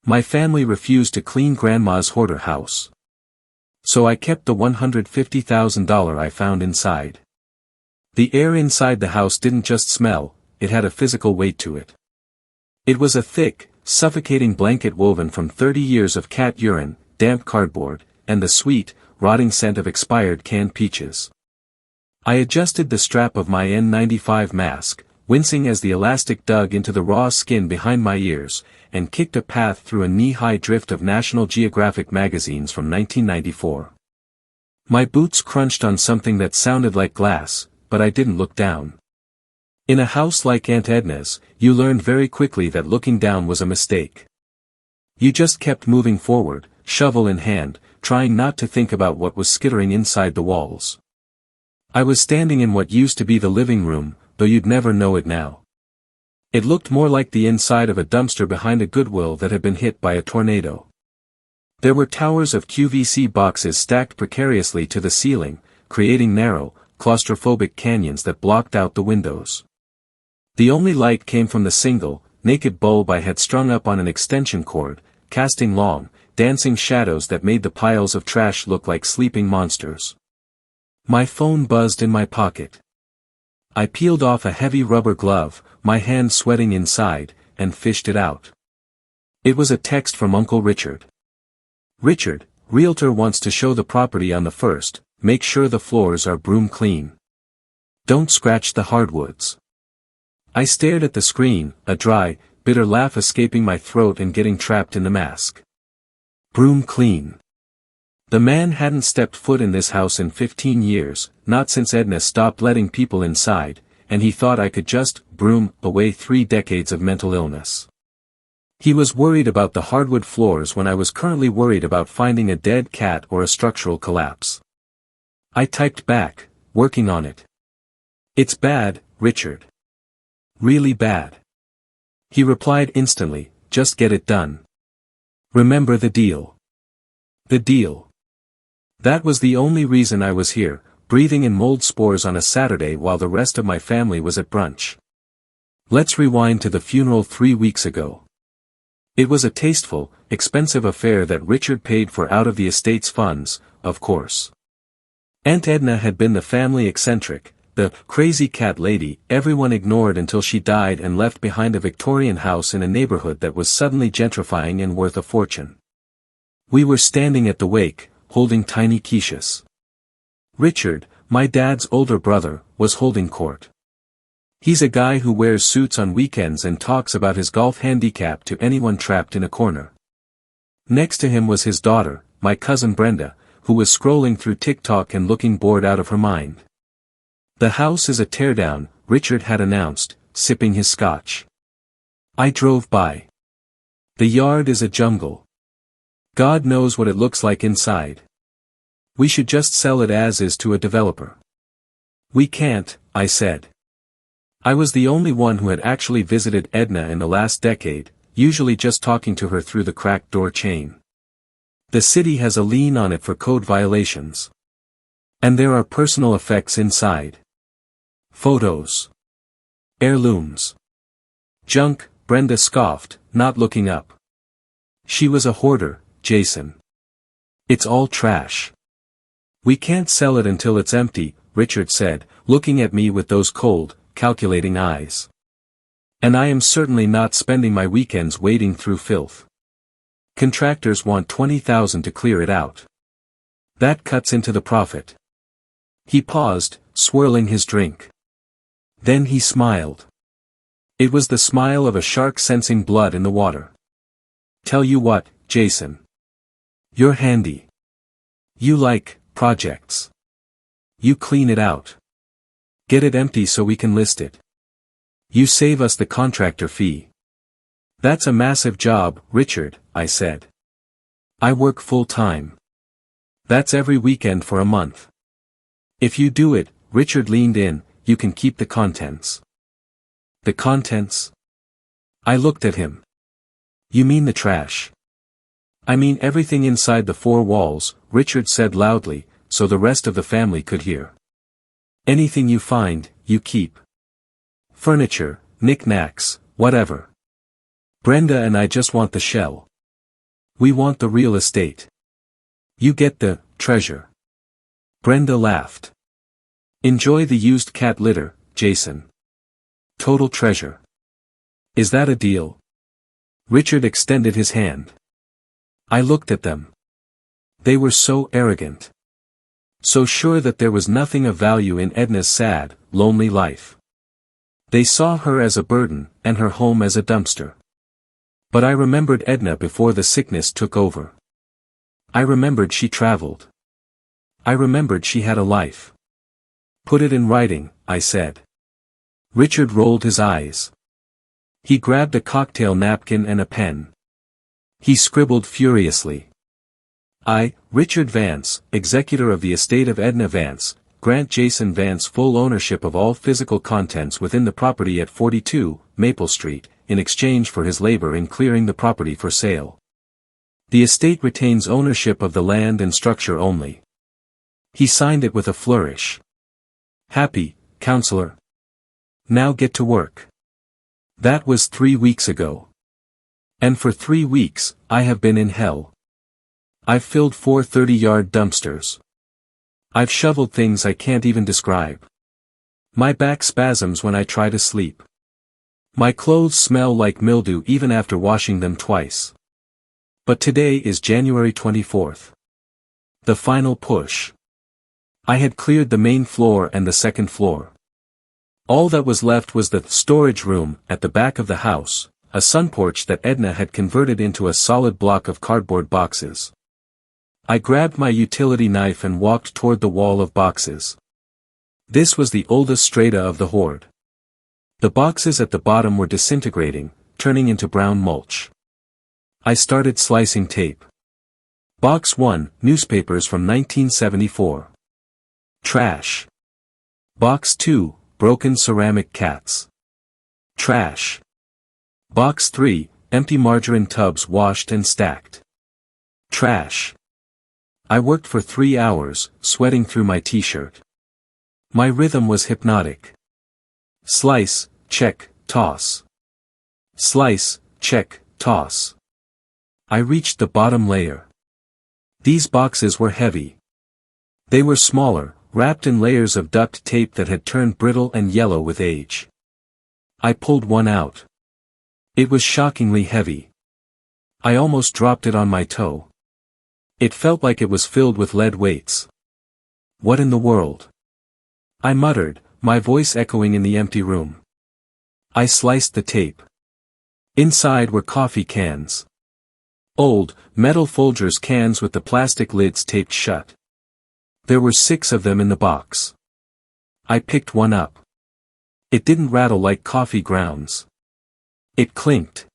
My family refused to clean Grandma's hoarder house. So I kept the $150,000 I found inside. The air inside the house didn't just smell, it had a physical weight to it. It was a thick, suffocating blanket woven from 30 years of cat urine, damp cardboard, and the sweet, rotting scent of expired canned peaches. I adjusted the strap of my N95 mask, wincing as the elastic dug into the raw skin behind my ears, and kicked a path through a knee-high drift of National Geographic magazines from 1994. My boots crunched on something that sounded like glass, but I didn't look down. In a house like Aunt Edna's, you learned very quickly that looking down was a mistake. You just kept moving forward, shovel in hand, trying not to think about what was skittering inside the walls. I was standing in what used to be the living room, though you'd never know it now. It looked more like the inside of a dumpster behind a Goodwill that had been hit by a tornado. There were towers of QVC boxes stacked precariously to the ceiling, creating narrow, claustrophobic canyons that blocked out the windows. The only light came from the single, naked bulb I had strung up on an extension cord, casting long, dancing shadows that made the piles of trash look like sleeping monsters. My phone buzzed in my pocket. I peeled off a heavy rubber glove, my hand sweating inside, and fished it out. It was a text from Uncle Richard. Richard, realtor wants to show the property on the 1st, make sure the floors are broom clean. Don't scratch the hardwoods. I stared at the screen, a dry, bitter laugh escaping my throat and getting trapped in the mask. Broom clean. The man hadn't stepped foot in this house in 15 years, not since Edna stopped letting people inside, and he thought I could just broom away 3 decades of mental illness. He was worried about the hardwood floors when I was currently worried about finding a dead cat or a structural collapse. I typed back, working on it. It's bad, Richard. Really bad. He replied instantly, just get it done. Remember the deal. The deal. That was the only reason I was here, breathing in mold spores on a Saturday while the rest of my family was at brunch. Let's rewind to the funeral 3 weeks ago. It was a tasteful, expensive affair that Richard paid for out of the estate's funds, of course. Aunt Edna had been the family eccentric, the crazy cat lady everyone ignored until she died and left behind a Victorian house in a neighborhood that was suddenly gentrifying and worth a fortune. We were standing at the wake, holding tiny quiches. Richard, my dad's older brother, was holding court. He's a guy who wears suits on weekends and talks about his golf handicap to anyone trapped in a corner. Next to him was his daughter, my cousin Brenda, who was scrolling through TikTok and looking bored out of her mind. The house is a teardown, Richard had announced, sipping his scotch. I drove by. The yard is a jungle. God knows what it looks like inside. We should just sell it as is to a developer. We can't, I said. I was the only one who had actually visited Edna in the last decade, usually just talking to her through the cracked door chain. The city has a lien on it for code violations. And there are personal effects inside. Photos. Heirlooms. Junk, Brenda scoffed, not looking up. She was a hoarder, Jason. It's all trash. We can't sell it until it's empty, Richard said, looking at me with those cold, calculating eyes. And I am certainly not spending my weekends wading through filth. Contractors want $20,000 to clear it out. That cuts into the profit. He paused, swirling his drink. Then he smiled. It was the smile of a shark sensing blood in the water. Tell you what, Jason. You're handy. You like projects. You clean it out. Get it empty so we can list it. You save us the contractor fee. That's a massive job, Richard, I said. I work full-time. That's every weekend for a month. If you do it, Richard leaned in, you can keep the contents. The contents? I looked at him. You mean the trash? I mean everything inside the 4 walls, Richard said loudly, so the rest of the family could hear. Anything you find, you keep. Furniture, knickknacks, whatever. Brenda and I just want the shell. We want the real estate. You get the treasure. Brenda laughed. Enjoy the used cat litter, Jason. Total treasure. Is that a deal? Richard extended his hand. I looked at them. They were so arrogant. So sure that there was nothing of value in Edna's sad, lonely life. They saw her as a burden, and her home as a dumpster. But I remembered Edna before the sickness took over. I remembered she traveled. I remembered she had a life. Put it in writing, I said. Richard rolled his eyes. He grabbed a cocktail napkin and a pen. He scribbled furiously. I, Richard Vance, executor of the estate of Edna Vance, grant Jason Vance full ownership of all physical contents within the property at 42, Maple Street, in exchange for his labor in clearing the property for sale. The estate retains ownership of the land and structure only. He signed it with a flourish. Happy, counselor? Now get to work. That was 3 weeks ago. And for 3 weeks, I have been in hell. I've filled 4 30-yard dumpsters. I've shoveled things I can't even describe. My back spasms when I try to sleep. My clothes smell like mildew even after washing them twice. But today is January 24th. The final push. I had cleared the main floor and the second floor. All that was left was the storage room at the back of the house, a sun porch that Edna had converted into a solid block of cardboard boxes. I grabbed my utility knife and walked toward the wall of boxes. This was the oldest strata of the hoard. The boxes at the bottom were disintegrating, turning into brown mulch. I started slicing tape. Box 1, newspapers from 1974. Trash. Box 2, broken ceramic cats. Trash. Box 3, empty margarine tubs washed and stacked. Trash. I worked for 3 hours, sweating through my t-shirt. My rhythm was hypnotic. Slice, check, toss. Slice, check, toss. I reached the bottom layer. These boxes were heavy. They were smaller, wrapped in layers of duct tape that had turned brittle and yellow with age. I pulled one out. It was shockingly heavy. I almost dropped it on my toe. It felt like it was filled with lead weights. What in the world? I muttered, my voice echoing in the empty room. I sliced the tape. Inside were coffee cans. Old, metal Folgers cans with the plastic lids taped shut. There were 6 of them in the box. I picked one up. It didn't rattle like coffee grounds. It clinked.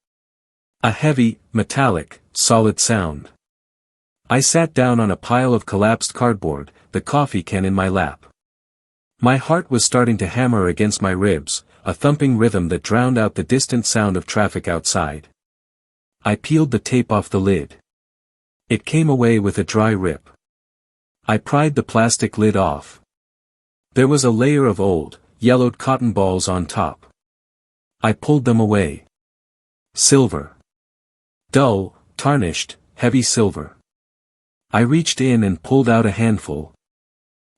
A heavy, metallic, solid sound. I sat down on a pile of collapsed cardboard, the coffee can in my lap. My heart was starting to hammer against my ribs, a thumping rhythm that drowned out the distant sound of traffic outside. I peeled the tape off the lid. It came away with a dry rip. I pried the plastic lid off. There was a layer of old, yellowed cotton balls on top. I pulled them away. Silver. Dull, tarnished, heavy silver. I reached in and pulled out a handful.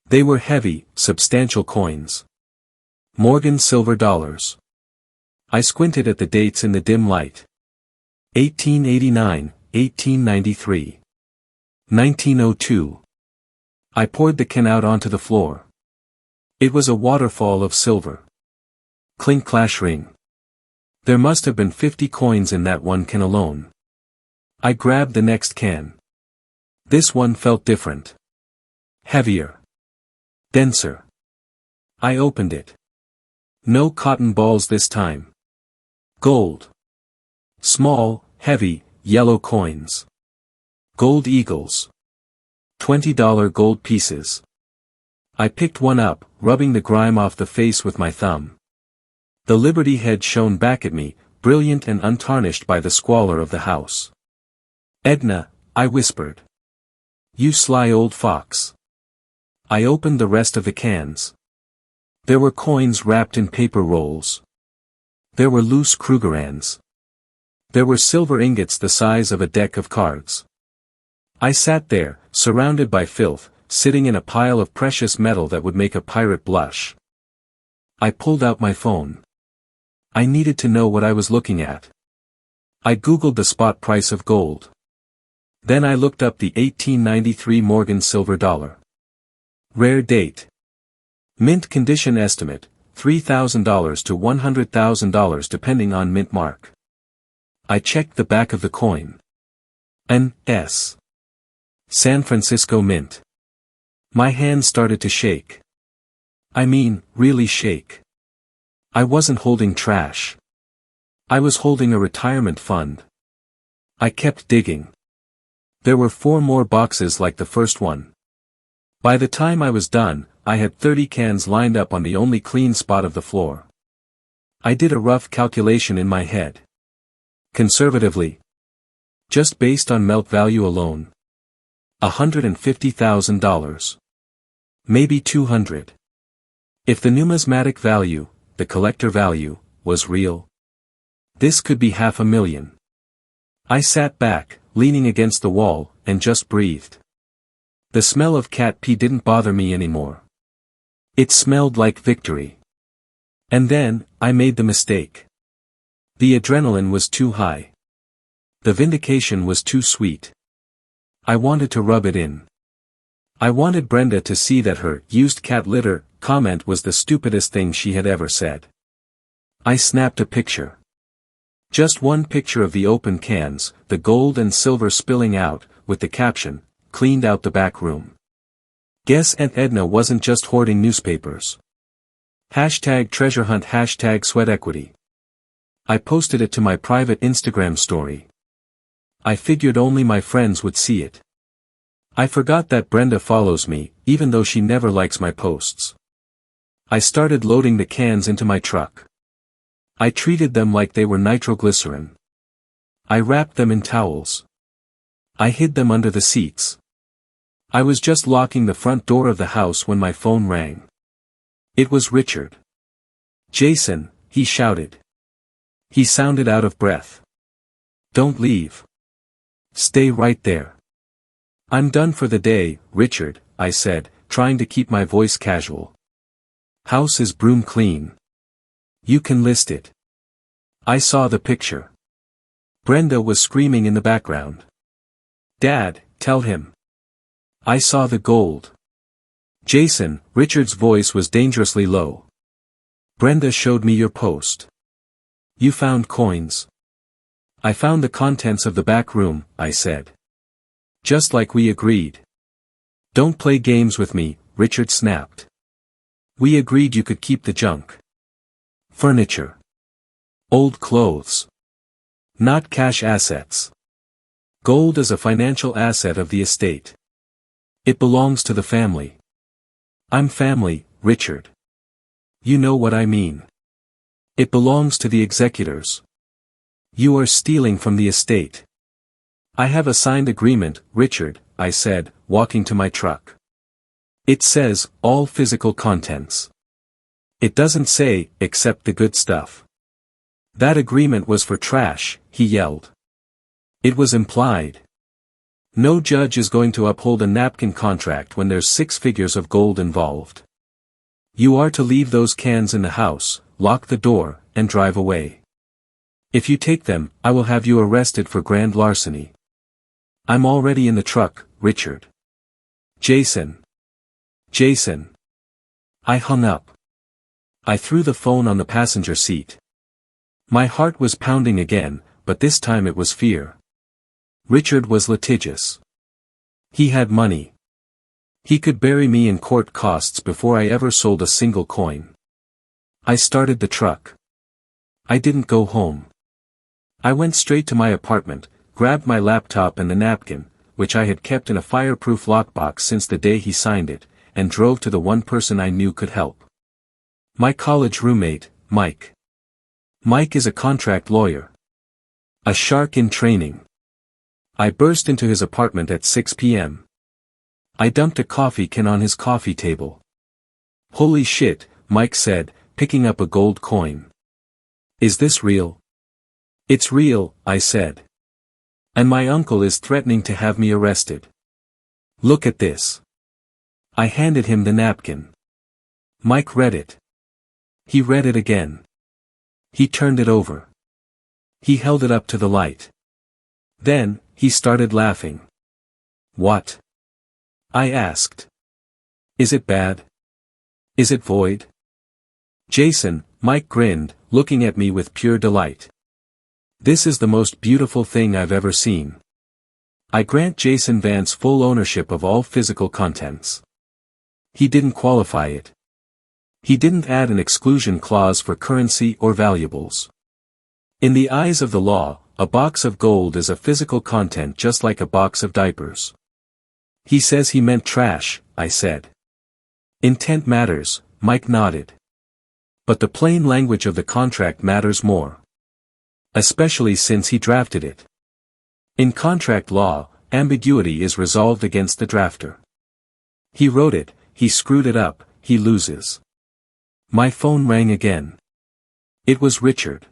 They were heavy, substantial coins. Morgan silver dollars. I squinted at the dates in the dim light. 1889, 1893. 1902. I poured the can out onto the floor. It was a waterfall of silver. Clink-clash ring. There must have been 50 coins in that one can alone. I grabbed the next can. This one felt different. Heavier. Denser. I opened it. No cotton balls this time. Gold. Small, heavy, yellow coins. Gold eagles. $20 gold pieces. I picked one up, rubbing the grime off the face with my thumb. The Liberty head shone back at me, brilliant and untarnished by the squalor of the house. Edna, I whispered. You sly old fox. I opened the rest of the cans. There were coins wrapped in paper rolls. There were loose Krugerrands. There were silver ingots the size of a deck of cards. I sat there, surrounded by filth, sitting in a pile of precious metal that would make a pirate blush. I pulled out my phone. I needed to know what I was looking at. I googled the spot price of gold. Then I looked up the 1893 Morgan silver dollar. Rare date. Mint condition estimate, $3,000 to $100,000 depending on mint mark. I checked the back of the coin. N.S. San Francisco Mint. My hand started to shake. I mean, really shake. I wasn't holding trash. I was holding a retirement fund. I kept digging. There were 4 more boxes like the first one. By the time I was done, I had 30 cans lined up on the only clean spot of the floor. I did a rough calculation in my head. Conservatively, just based on melt value alone, $150,000. Maybe 200. If the numismatic value, the collector value, was real, this could be $500,000. I sat back, leaning against the wall, and just breathed. The smell of cat pee didn't bother me anymore. It smelled like victory. And then, I made the mistake. The adrenaline was too high. The vindication was too sweet. I wanted to rub it in. I wanted Brenda to see that her used cat litter comment was the stupidest thing she had ever said. I snapped a picture. Just one picture of the open cans, the gold and silver spilling out, with the caption, "Cleaned out the back room." Guess Aunt Edna wasn't just hoarding newspapers. #treasure hunt #sweat equity. I posted it to my private Instagram story. I figured only my friends would see it. I forgot that Brenda follows me, even though she never likes my posts. I started loading the cans into my truck. I treated them like they were nitroglycerin. I wrapped them in towels. I hid them under the seats. I was just locking the front door of the house when my phone rang. It was Richard. "Jason," he shouted. He sounded out of breath. "Don't leave. Stay right there." "I'm done for the day, Richard," I said, trying to keep my voice casual. "House is broom clean. You can list it." I saw the picture. Brenda was screaming in the background. "Dad, tell him. I saw the gold." "Jason," Richard's voice was dangerously low. "Brenda showed me your post. You found coins." "I found the contents of the back room," I said. "Just like we agreed." "Don't play games with me," Richard snapped. "We agreed you could keep the junk. Furniture. Old clothes. Not cash assets. Gold is a financial asset of the estate. It belongs to the family." "I'm family, Richard. You know what I mean. It belongs to the executors. You are stealing from the estate." "I have a signed agreement, Richard," I said, walking to my truck. "It says, all physical contents. It doesn't say, except the good stuff." "That agreement was for trash," he yelled. "It was implied. No judge is going to uphold a napkin contract when there's 6 figures of gold involved. You are to leave those cans in the house, lock the door, and drive away. If you take them, I will have you arrested for grand larceny." "I'm already in the truck, Richard." "Jason. Jason." I hung up. I threw the phone on the passenger seat. My heart was pounding again, but this time it was fear. Richard was litigious. He had money. He could bury me in court costs before I ever sold a single coin. I started the truck. I didn't go home. I went straight to my apartment, grabbed my laptop and the napkin, which I had kept in a fireproof lockbox since the day he signed it, and drove to the one person I knew could help. My college roommate, Mike. Mike is a contract lawyer. A shark in training. I burst into his apartment at 6 p.m. I dumped a coffee can on his coffee table. "Holy shit," Mike said, picking up a gold coin. "Is this real?" It's real, I said. And my uncle is threatening to have me arrested. Look at this. I handed him the napkin. Mike read it. He read it again. He turned it over. He held it up to the light. Then, he started laughing. What? I asked. Is it bad? Is it void? Jason, Mike grinned, looking at me with pure delight. This is the most beautiful thing I've ever seen. I grant Jason Vance full ownership of all physical contents. He didn't qualify it. He didn't add an exclusion clause for currency or valuables. In the eyes of the law, a box of gold is a physical content just like a box of diapers. He says he meant trash, I said. Intent matters, Mike nodded. But the plain language of the contract matters more. Especially since he drafted it. In contract law, ambiguity is resolved against the drafter. He wrote it, he screwed it up, he loses. My phone rang again. It was Richard.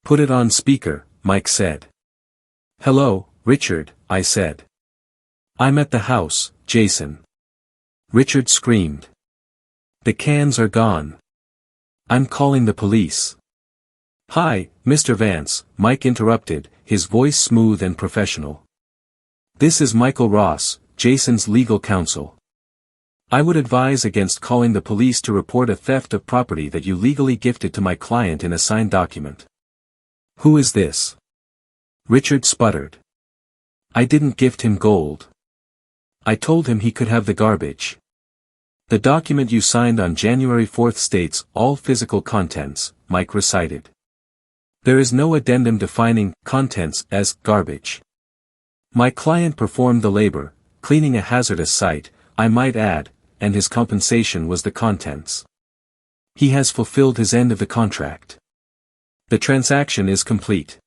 Put it on speaker, Mike said. Hello, Richard, I said. I'm at the house, Jason. Richard screamed. The cans are gone. I'm calling the police. Hi, Mr. Vance, Mike interrupted, his voice smooth and professional. This is Michael Ross, Jason's legal counsel. I would advise against calling the police to report a theft of property that you legally gifted to my client in a signed document. Who is this? Richard sputtered. I didn't gift him gold. I told him he could have the garbage. The document you signed on January 4th states all physical contents, Mike recited. There is no addendum defining contents as garbage. My client performed the labor, cleaning a hazardous site, I might add, and his compensation was the contents. He has fulfilled his end of the contract. The transaction is complete.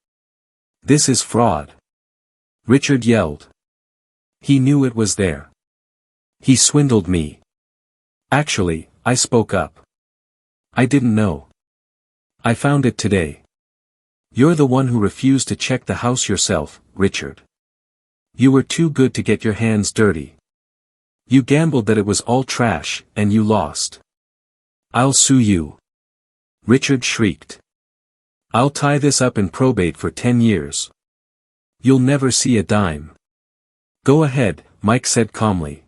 This is fraud. Richard yelled. He knew it was there. He swindled me. Actually, I spoke up. I didn't know. I found it today. You're the one who refused to check the house yourself, Richard. You were too good to get your hands dirty. You gambled that it was all trash, and you lost. I'll sue you. Richard shrieked. I'll tie this up in probate for 10 years. You'll never see a dime. Go ahead, Mike said calmly.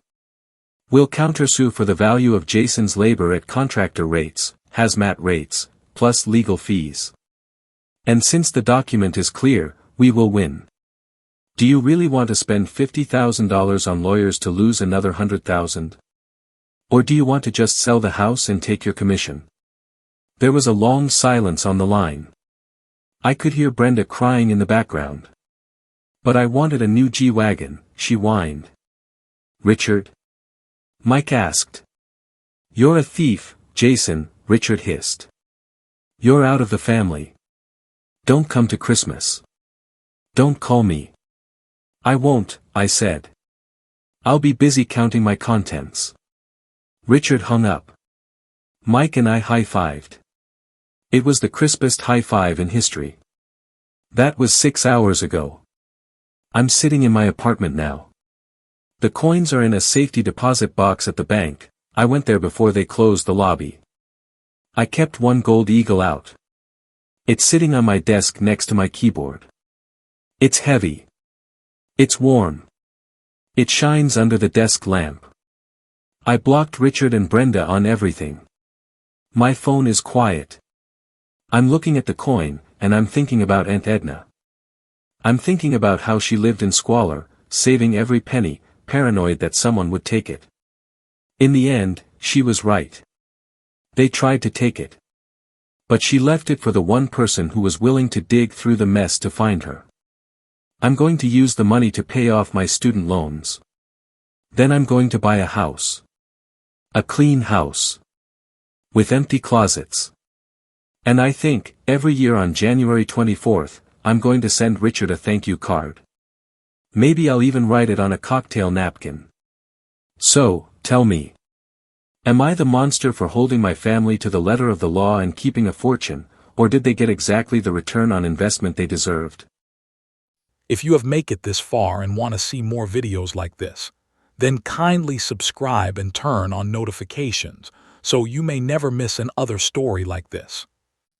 We'll countersue for the value of Jason's labor at contractor rates, hazmat rates, plus legal fees. And since the document is clear, we will win. Do you really want to spend $50,000 on lawyers to lose another $100,000? Or do you want to just sell the house and take your commission? There was a long silence on the line. I could hear Brenda crying in the background. But I wanted a new G-Wagon, she whined. Richard? Mike asked. You're a thief, Jason, Richard hissed. You're out of the family. Don't come to Christmas. Don't call me. I won't, I said. I'll be busy counting my contents. Richard hung up. Mike and I high-fived. It was the crispest high-five in history. That was 6 hours ago. I'm sitting in my apartment now. The coins are in a safety deposit box at the bank. I went there before they closed the lobby. I kept one gold eagle out. It's sitting on my desk next to my keyboard. It's heavy. It's warm. It shines under the desk lamp. I blocked Richard and Brenda on everything. My phone is quiet. I'm looking at the coin, and I'm thinking about Aunt Edna. I'm thinking about how she lived in squalor, saving every penny, paranoid that someone would take it. In the end, she was right. They tried to take it. But she left it for the one person who was willing to dig through the mess to find her. I'm going to use the money to pay off my student loans. Then I'm going to buy a house. A clean house. With empty closets. And I think, every year on January 24th, I'm going to send Richard a thank you card. Maybe I'll even write it on a cocktail napkin. So, tell me. Am I the monster for holding my family to the letter of the law and keeping a fortune, Or did they get exactly the return on investment they deserved? If you have made it this far and want to see more videos like this, then kindly subscribe and turn on notifications so you may never miss another story like this.